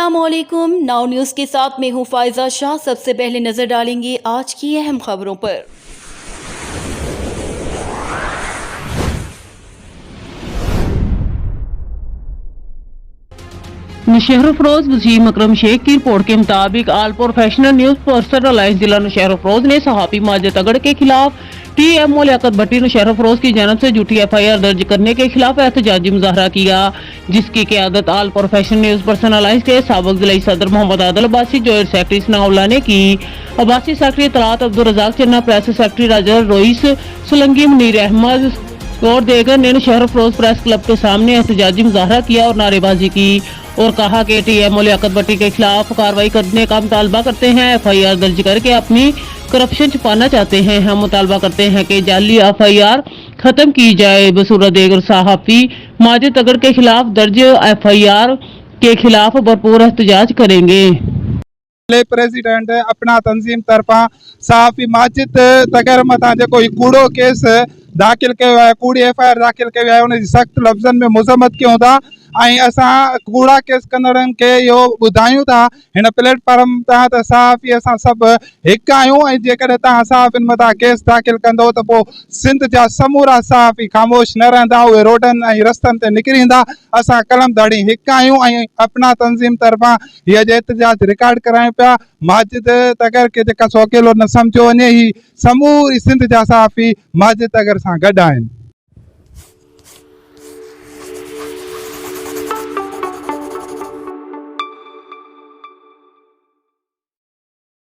अस्सलामुअलैकुम। Now news के साथ मैं हूं फायजा शाह। सबसे पहले नजर डालेंगे आज की अहम खबरों पर। नौशहर अफरोज वसीम अकरम शेख की रिपोर्ट के मुताबिक all professional news person alliance जिला नौशहर अफरोज ने सहाफी माजिद तगड़ के खिलाफ TMO लियाकत भट्टी नौशहर अफरोज की जानब से झूठी FIR दर्ज करने के खिलाफ एहतजाजी मुजाहरा किया, जिसकी क़यादत all professional news person alliance के साबिक जिला सदर मोहम्मद आदिल अब्बासी, जॉइंट सेक्रेटरी सनाउल्लाह ने की। Abbasi secretary Talat Abdul Razzaq Channa, press secretary Raja Rois Solanki, Munir Ahmed और देगर ने नौशहर अफरोज प्रेस क्लब के सामने एहतजाजी मुजाहरा किया और नारेबाजी की और कहा कि TMO लियाकत भट्टी के खिलाफ कार्रवाई करने का मुतालबा करते हैं। FIR दर्ज करके अपनी करप्शन छुपाना चाहते हैं। हम मुतालबा करते हैं कि जाली FIR खत्म की जाए। बसूरत देगर सहाफी माजिद तगड़ के खिलाफ दर्ज FIR के खिलाफ भरपूर एहतजाज करेंगे। प्रेसिडेंट अपना तंजीम तरफा सहाफी माजिद तगर मथा जो कूड़ो केस दाखिल किया है, कूड़ी FIR दाखिल किया है, उन सख्त लफ्ज़न में मुज़म्मत क्यों था। असां कूड़ा केस कंदड़न के यो बुधायूं था इन प्लेटफॉर्म ता त सहाफ़ी असां सब एक आहियूं ऐं जेकॾहिं तव्हां सहाफ़िन मथां केस दाखिल कंदो त पोइ सिंध जा समूरा सहाफ़ी ख़ामोश न रहंदा, उहे रोडनि ऐं रस्तनि ते निकिरींदा। असां कलम दड़ी हिकु आहियूं ऐं अपना तंज़ीम तरफ़ां हीअ एहतजाज रिकॉर्ड करायूं पिया। माजिद तगर के जेका सो अकेलो न सम्झो वञे, ही समूरी सिंध जा सहाफ़ी माजिद तगर सां गॾु आहिनि।